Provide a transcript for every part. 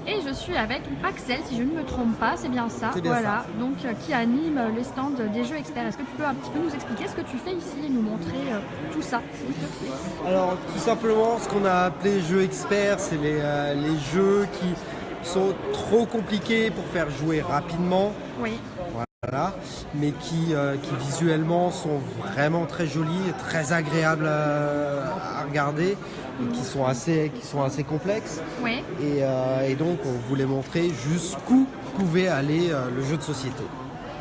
Et je suis avec Axel, si je ne me trompe pas, c'est bien ça. C'est bien voilà, donc qui anime les stands des jeux experts. Est-ce que tu peux un petit peu nous expliquer ce que tu fais ici et nous montrer tout ça, s'il te plaît? Alors tout simplement, ce qu'on a appelé jeux experts, c'est les jeux qui sont trop compliqués pour faire jouer rapidement. Oui. Voilà, mais qui visuellement sont vraiment très jolis et très agréables à regarder et qui sont assez complexes. Oui. Et donc on voulait montrer jusqu'où pouvait aller le jeu de société.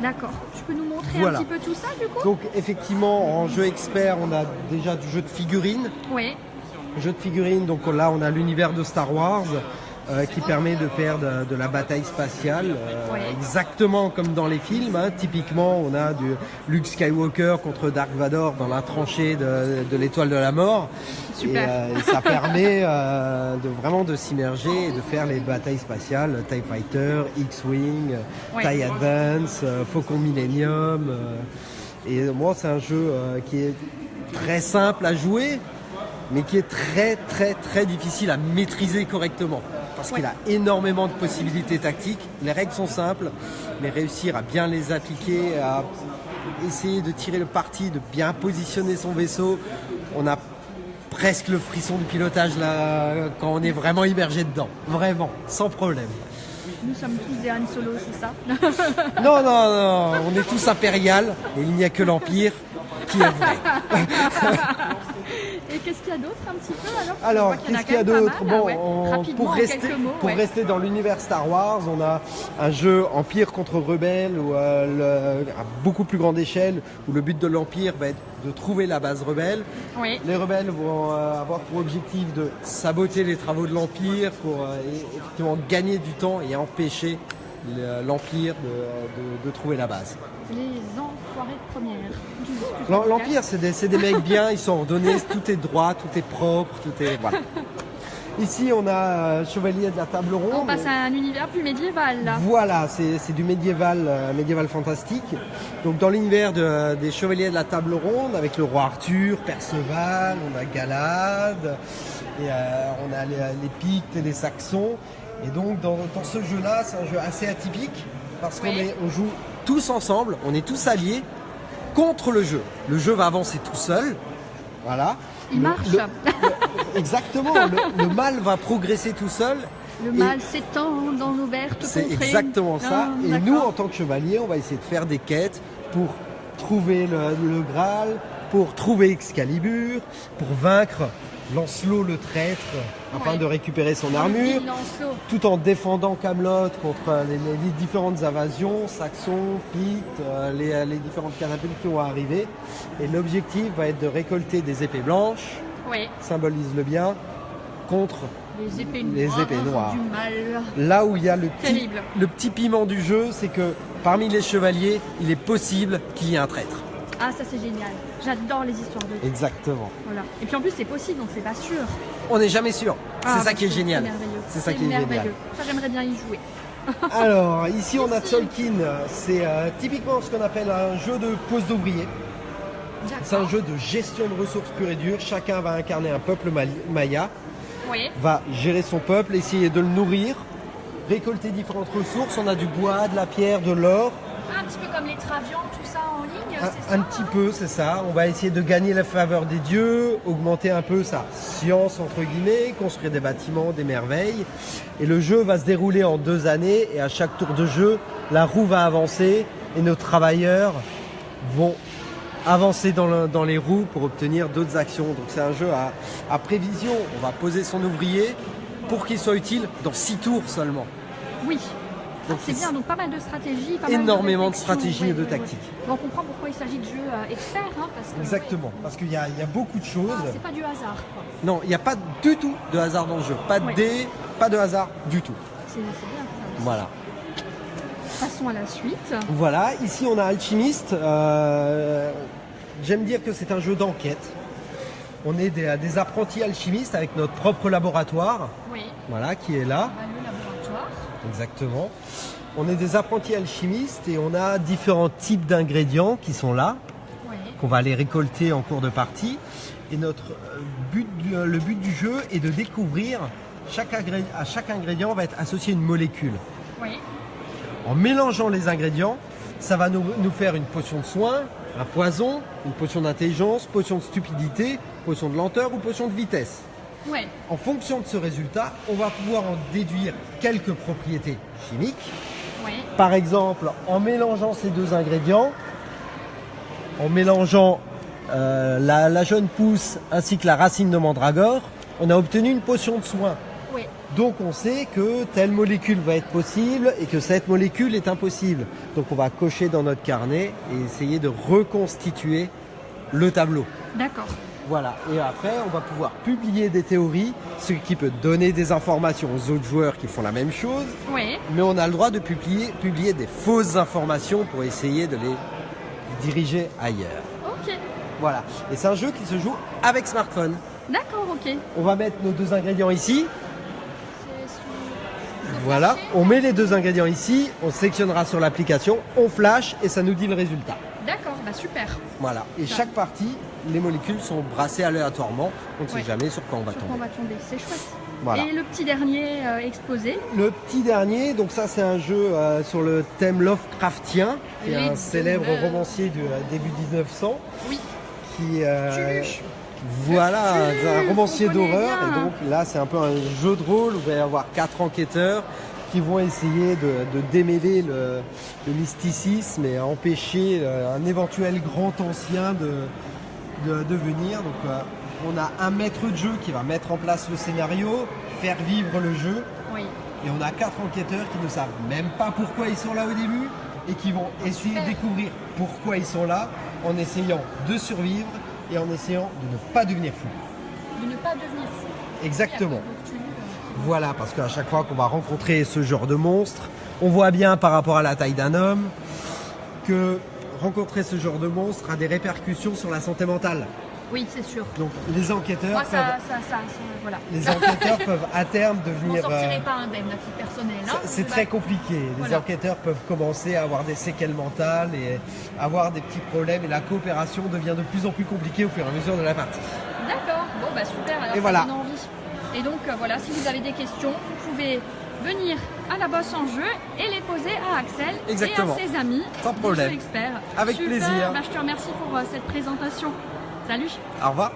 D'accord. Tu peux nous montrer un petit peu tout ça du coup? Donc effectivement en jeu expert on a déjà du jeu de figurines. Oui. Jeu de figurines, donc là on a l'univers de Star Wars. Qui permet de faire de la bataille spatiale, exactement comme dans les films. Typiquement, on a du Luke Skywalker contre Dark Vador dans la tranchée de l'étoile de la mort. Super. Et ça permet vraiment de s'immerger et de faire les batailles spatiales, TIE Fighter, X-Wing, TIE Advance, Faucon Millennium. Et moi, c'est un jeu qui est très simple à jouer, mais qui est très très très difficile à maîtriser correctement. Parce qu'il a énormément de possibilités tactiques. Les règles sont simples, mais réussir à bien les appliquer, à essayer de tirer le parti, de bien positionner son vaisseau. On a presque le frisson du pilotage là, quand on est vraiment immergé dedans. Vraiment, sans problème. Nous sommes tous des Han Solo, c'est ça? Non, on est tous impérial et il n'y a que l'Empire qui est vrai. Et qu'est-ce qu'il y a d'autre un petit peu alors qu'est-ce qu'il y a d'autre? Pour mots, rester dans l'univers Star Wars, on a un jeu Empire contre Rebelle à beaucoup plus grande échelle où le but de l'Empire va être de trouver la base rebelle. Oui. Les rebelles vont avoir pour objectif de saboter les travaux de l'Empire pour effectivement gagner du temps et empêcher l'Empire de trouver la base. Les enfoirés de première. L'Empire, c'est des mecs bien, ils sont ordonnés, tout est droit, tout est propre, tout est... Voilà. Ici, on a Chevalier de la Table Ronde. On passe à un univers plus médiéval, là. Voilà, c'est du médiéval fantastique. Donc, dans l'univers des Chevaliers de la Table Ronde, avec le roi Arthur, Perceval, on a Galad, et on a les Pictes et les Saxons. Et donc, dans ce jeu-là, c'est un jeu assez atypique, parce qu'on joue tous ensemble, on est tous alliés contre le jeu. Le jeu va avancer tout seul. Voilà. Il marche. Exactement. Le mal va progresser tout seul. Le mal s'étend dans nos vertes contrées. C'est exactement ça. Et nous, en tant que chevaliers, on va essayer de faire des quêtes pour trouver le Graal, pour trouver Excalibur, pour vaincre Lancelot le traître, afin de récupérer son armure, tout en défendant Camelot contre les différentes invasions, Saxons, Pictes, les différentes catapultes qui vont arriver. Et l'objectif va être de récolter des épées blanches, symbolise-le bien, contre les épées noires. Du mal. Là où il y a le petit piment du jeu, c'est que parmi les chevaliers, il est possible qu'il y ait un traître. Ah, ça c'est génial. J'adore les histoires de... Exactement. Voilà. Et puis en plus c'est possible, donc c'est pas sûr. On n'est jamais sûr. C'est ça qui est génial. C'est ça qui est génial. Ça j'aimerais bien y jouer. Alors ici on a Tzolk'in. C'est typiquement ce qu'on appelle un jeu de pose d'ouvrier. C'est un jeu de gestion de ressources pure et dure. Chacun va incarner un peuple maya. Va gérer son peuple, essayer de le nourrir, récolter différentes ressources. On a du bois, de la pierre, de l'or. Un petit peu comme les Travians, tout ça en ligne, c'est ça? Un petit peu, c'est ça. On va essayer de gagner la faveur des dieux, augmenter un peu sa science, entre guillemets, construire des bâtiments, des merveilles. Et le jeu va se dérouler en 2 années et à chaque tour de jeu, la roue va avancer et nos travailleurs vont avancer dans les roues pour obtenir d'autres actions. Donc c'est un jeu à prévision. On va poser son ouvrier pour qu'il soit utile dans 6 tours seulement. Oui. Donc c'est bien, donc pas mal de stratégies, énormément de stratégies et de tactiques. On comprend pourquoi il s'agit de jeux experts. Parce que, exactement, parce qu'il y a beaucoup de choses. C'est pas du hasard. Quoi. Non, il n'y a pas du tout de hasard dans le jeu. Pas de dés, pas de hasard du tout. C'est bien ça. Voilà. Passons à la suite. Voilà, ici on a Alchimiste. J'aime dire que c'est un jeu d'enquête. On est des apprentis alchimistes avec notre propre laboratoire. Oui. Voilà, qui est là. Le laboratoire. Exactement. On est des apprentis alchimistes et on a différents types d'ingrédients qui sont là, qu'on va aller récolter en cours de partie. Et le but du jeu est de découvrir à chaque ingrédient va être associé une molécule. Oui. En mélangeant les ingrédients, ça va nous faire une potion de soin, un poison, une potion d'intelligence, potion de stupidité, potion de lenteur ou potion de vitesse. Ouais. En fonction de ce résultat, on va pouvoir en déduire quelques propriétés chimiques. Oui. Par exemple, en mélangeant ces deux ingrédients, en mélangeant la jeune pousse ainsi que la racine de mandragore, on a obtenu une potion de soin. Oui. Donc on sait que telle molécule va être possible et que cette molécule est impossible. Donc on va cocher dans notre carnet et essayer de reconstituer le tableau. D'accord. Voilà, et après on va pouvoir publier des théories, ce qui peut donner des informations aux autres joueurs qui font la même chose. Oui. Mais on a le droit de publier des fausses informations pour essayer de les diriger ailleurs. Ok. Voilà, et c'est un jeu qui se joue avec smartphone. D'accord, ok. On va mettre nos deux ingrédients ici. Voilà, on met les deux ingrédients ici, on sélectionnera sur l'application, on flash et ça nous dit le résultat. D'accord, bah super. Voilà, et chaque partie, les molécules sont brassées aléatoirement, on ne sait Ouais. jamais sur quoi on va Sur quoi tomber. on va tomber, c'est chouette. Voilà. Et le petit dernier exposé. Le petit dernier, donc ça c'est un jeu sur le thème Lovecraftien, qui est Les un célèbre douleurs. romancier du début 1900, Oui. qui Tuluche. voilà, un romancier on connaît d'horreur. bien. Et donc là c'est un peu un jeu de rôle où il va y avoir 4 enquêteurs qui vont essayer de démêler le mysticisme et empêcher un éventuel grand ancien de venir. Donc on a un maître de jeu qui va mettre en place le scénario, faire vivre le jeu. Oui. Et on a 4 enquêteurs qui ne savent même pas pourquoi ils sont là au début et qui vont essayer de découvrir pourquoi ils sont là en essayant de survivre et en essayant de ne pas devenir fou. De ne pas devenir fou. Exactement. Et après, donc, Voilà, parce qu'à chaque fois qu'on va rencontrer ce genre de monstre, on voit bien par rapport à la taille d'un homme que rencontrer ce genre de monstre a des répercussions sur la santé mentale. Oui, c'est sûr. Donc les enquêteurs, Moi, peuvent, voilà. les enquêteurs peuvent à terme Je m'en devenir... sortirai pas indemne à titre personnel. Hein. c'est très compliqué. Les Voilà. enquêteurs peuvent commencer à avoir des séquelles mentales et avoir des petits problèmes et la coopération devient de plus en plus compliquée au fur et à mesure de la partie. D'accord, bon bah super, alors Et ça voilà. donne envie. Et donc voilà, si vous avez des questions, vous pouvez venir à la bosse en jeu et les poser à Axel Exactement. et à ses amis. Sans problème. Des jeux experts. Avec Super, plaisir. bah, je te remercie pour cette présentation. Salut. Au revoir.